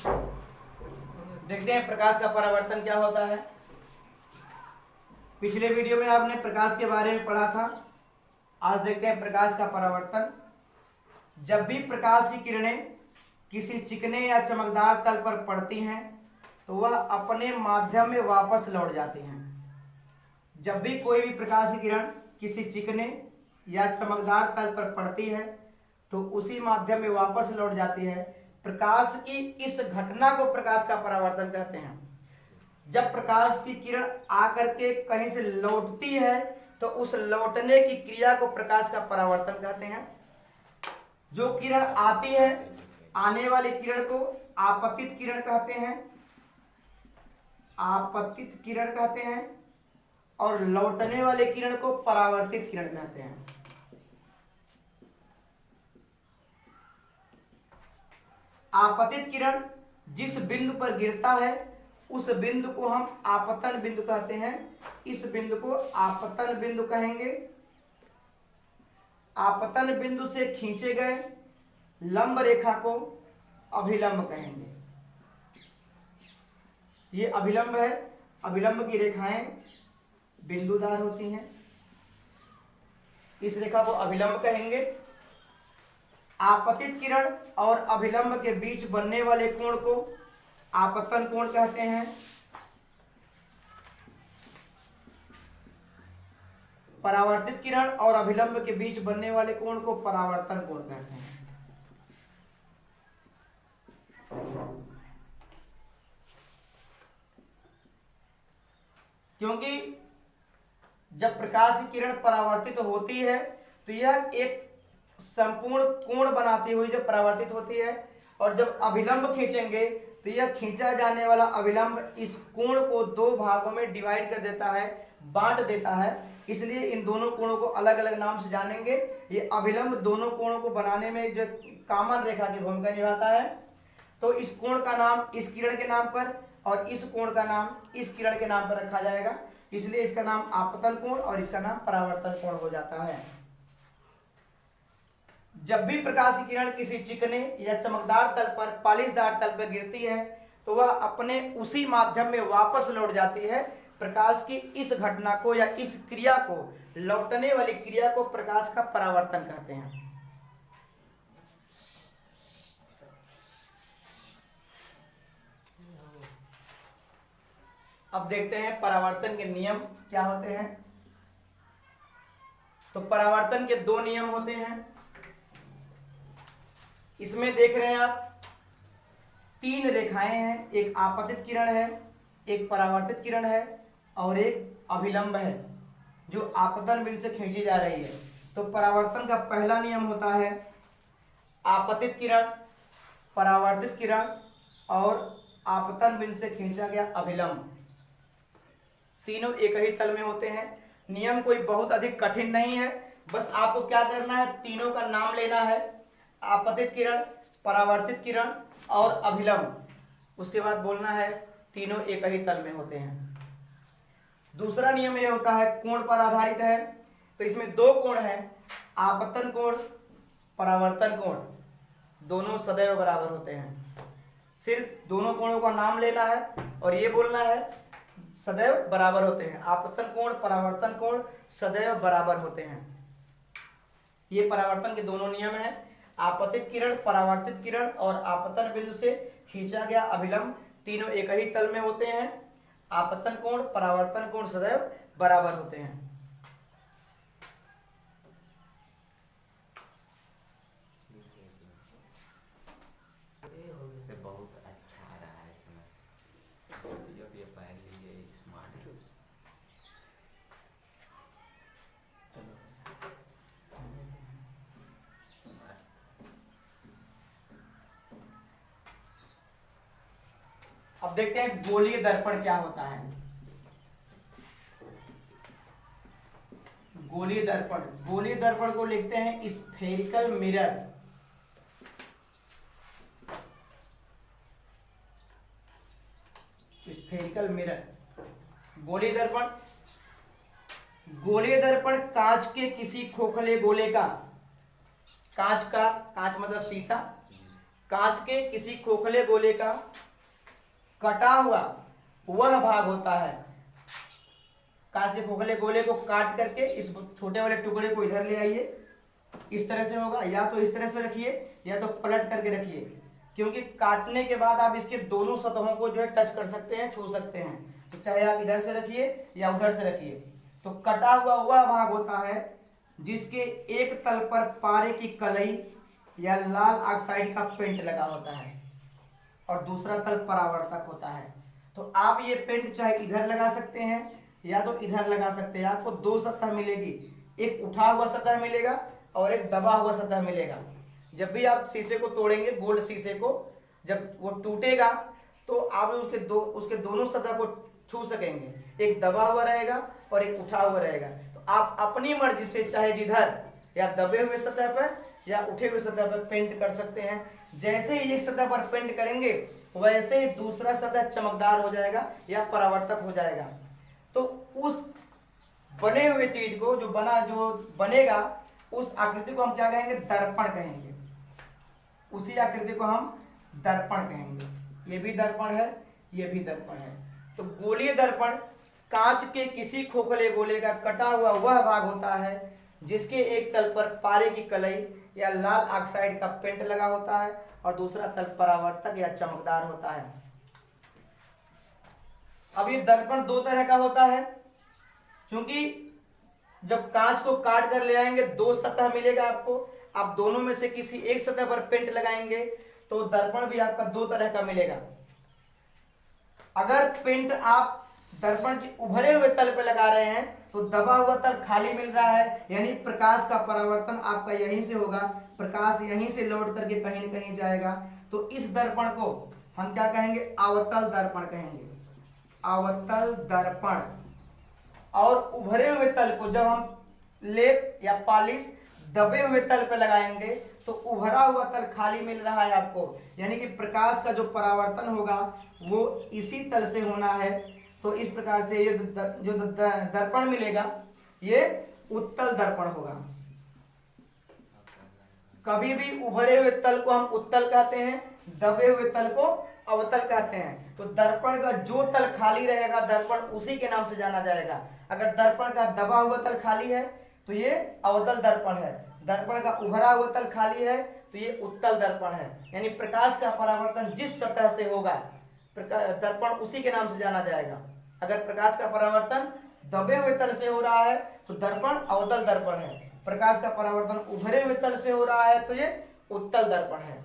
देखते हैं प्रकाश का परावर्तन क्या होता है। पिछले वीडियो में आपने प्रकाश के बारे में पढ़ा था। आज देखते हैं प्रकाश का परावर्तन। जब भी प्रकाश की किरणें किसी चिकने या चमकदार तल पर पड़ती हैं तो वह अपने माध्यम में वापस लौट जाती हैं। जब भी कोई भी प्रकाश की किरण किसी चिकने या चमकदार तल पर पड़ती है तो उसी माध्यम में वापस लौट जाती है। प्रकाश की इस घटना को प्रकाश का परावर्तन कहते हैं। जब प्रकाश की किरण आकर के कहीं से लौटती है तो उस लौटने की क्रिया को प्रकाश का परावर्तन कहते हैं। जो किरण आती है, आने वाली किरण को आपतित किरण कहते हैं, आपतित किरण कहते हैं, और लौटने वाले किरण को परावर्तित किरण कहते हैं। आपतित किरण जिस बिंदु पर गिरता है उस बिंदु को हम आपतन बिंदु कहते हैं। इस बिंदु को आपतन बिंदु कहेंगे। आपतन बिंदु से खींचे गए लंब रेखा को अभिलंब कहेंगे। ये अभिलंब है। अभिलंब की रेखाएं बिंदुदार होती हैं। इस रेखा को अभिलंब कहेंगे। आपतित किरण और अभिलंब के बीच बनने वाले कोण को आपतन कोण कहते हैं। परावर्तित किरण और अभिलंब के बीच बनने वाले कोण को परावर्तन कोण कहते हैं। क्योंकि जब प्रकाश की किरण परावर्तित होती है तो यह एक संपूर्ण कोण बनाती हुई जब परावर्तित होती है, और जब अभिलंब खींचेंगे तो यह खींचा जाने वाला अभिलंब इस कोण को दो भागों में डिवाइड कर देता है, बांट देता है। इसलिए इन दोनों कोणों को अलग अलग नाम से जानेंगे। ये अभिलंब दोनों कोणों को बनाने में जो कॉमन रेखा की भूमिका निभाता है। तो इस कोण का नाम इस किरण के नाम पर और इस कोण का नाम इस किरण के नाम पर रखा जाएगा। इसलिए इसका नाम आपतन कोण और इसका नाम परावर्तन कोण हो जाता है। जब भी प्रकाश की किरण किसी चिकने या चमकदार तल पर, पालिशदार तल पर गिरती है तो वह अपने उसी माध्यम में वापस लौट जाती है। प्रकाश की इस घटना को या इस क्रिया को, लौटने वाली क्रिया को प्रकाश का परावर्तन कहते हैं। अब देखते हैं परावर्तन के नियम क्या होते हैं। तो परावर्तन के दो नियम होते हैं। इसमें देख रहे हैं आप तीन रेखाएं हैं। एक आपतित किरण है, एक परावर्तित किरण है और एक अभिलंब है जो आपतन बिंदु से खींची जा रही है। तो परावर्तन का पहला नियम होता है आपतित किरण, परावर्तित किरण और आपतन बिंदु से खींचा गया अभिलंब, तीनों एक ही तल में होते हैं। नियम कोई बहुत अधिक कठिन नहीं है। बस आपको क्या करना है, तीनों का नाम लेना है, आपतित किरण, परावर्तित किरण और अभिलंब। उसके बाद बोलना है तीनों एक ही तल में होते हैं। दूसरा नियम यह होता है कोण पर आधारित है। तो इसमें दो कोण हैं, आपतन कोण, परावर्तन कोण, दोनों सदैव बराबर होते हैं। सिर्फ दोनों कोणों का नाम लेना है और ये बोलना है सदैव बराबर होते हैं। आपतन कोण, परावर्तन कोण सदैव बराबर होते हैं। ये परावर्तन के दोनों नियम हैं। आपतित किरण, परावर्तित किरण और आपतन बिंदु से खींचा गया अभिलंब तीनों एक ही तल में होते हैं। आपतन कोण, परावर्तन कोण सदैव बराबर होते हैं। बहुत अच्छा आ रहा है इसमें। ये पहले ये स्मार्ट है। अब देखते हैं गोलीय दर्पण क्या होता है। गोलीय दर्पण, गोलीय दर्पण को लिखते हैं स्फेरिकल मिरर। स्फेरिकल मिरर, गोलीय दर्पण। गोलीय दर्पण कांच के किसी खोखले गोले का, कांच का, कांच मतलब शीशा, कांच के किसी खोखले गोले का कटा हुआ वह भाग होता है। कांच के खोखले गोले को काट करके इस छोटे वाले टुकड़े को इधर ले आइए, इस तरह से होगा, या तो इस तरह से रखिए या तो पलट करके रखिए, क्योंकि काटने के बाद आप इसके दोनों सतहों को जो है टच कर सकते हैं, छू सकते हैं। तो चाहे आप इधर से रखिए या उधर से रखिए। तो कटा हुआ वह भाग होता है जिसके एक तल पर पारे की कलई या लाल ऑक्साइड का पेंट लगा होता है और दूसरा तल परावर्तक होता है। तो आप ये पेंट चाहे इधर लगा सकते हैं या तो इधर लगा सकते हैं। आपको दो सतह मिलेगी, एक उठा हुआ सतह मिलेगा और एक दबा हुआ सतह मिलेगा। जब भी आप शीशे को तोड़ेंगे, गोल्ड शीशे को, जब वो टूटेगा तो आप उसके दोनों सतह को छू सकेंगे। एक दबा हुआ रहेगा और एक उठा हुआ रहेगा। तो आप अपनी मर्जी से चाहे जिधर या दबे हुए सतह पर या उठे हुए सतह पर पेंट कर सकते हैं। जैसे ही एक सतह पर पेंट करेंगे वैसे ही दूसरा सतह चमकदार हो जाएगा या परावर्तक हो जाएगा। तो उस बने हुए चीज को जो बनेगा उस आकृति को हम क्या कहेंगे? दर्पण कहेंगे। उसी आकृति को हम दर्पण कहेंगे। ये भी दर्पण है, ये भी दर्पण है। तो गोलीय दर्पण कांच के किसी खोखले गोले का कटा हुआ वह भाग होता है जिसके एक तल पर पारे की कलई या लाल ऑक्साइड का पेंट लगा होता है और दूसरा तल परावर्तक या चमकदार होता है। अब ये दर्पण दो तरह का होता है, क्योंकि जब कांच को काट कर ले आएंगे दो सतह मिलेगा आपको। आप दोनों में से किसी एक सतह पर पेंट लगाएंगे तो दर्पण भी आपका दो तरह का मिलेगा। अगर पेंट आप दर्पण के उभरे हुए तल पर लगा रहे हैं तो दबा हुआ तल खाली मिल रहा है, यानी प्रकाश का परावर्तन आपका यहीं से होगा, प्रकाश यहीं से लौट करके कहीं न कहीं जाएगा। तो इस दर्पण को हम क्या कहेंगे? अवतल दर्पण कहेंगे। अवतल दर्पण। और उभरे हुए तल को जब हम लेप या पॉलिश दबे हुए तल पर लगाएंगे तो उभरा हुआ तल खाली मिल रहा है आपको, यानी कि प्रकाश का जो परावर्तन होगा वो इसी तल से होना है। तो इस प्रकार से ये जो दर्पण मिलेगा ये उत्तल दर्पण होगा। कभी भी उभरे हुए तल को हम उत्तल कहते हैं, दबे हुए तल को अवतल कहते हैं। तो दर्पण का जो तल खाली रहेगा दर्पण उसी के नाम से जाना जाएगा। अगर दर्पण का दबा हुआ तल खाली है तो ये अवतल दर्पण है, दर्पण का उभरा हुआ तल खाली है तो ये उत्तल दर्पण है। यानी प्रकाश का परावर्तन जिस सतह से होगा दर्पण उसी के नाम से जाना जाएगा। अगर प्रकाश का परावर्तन दबे हुए तल से हो रहा है तो दर्पण अवतल दर्पण है, प्रकाश का परावर्तन उभरे हुए तल से हो रहा है तो ये उत्तल दर्पण है।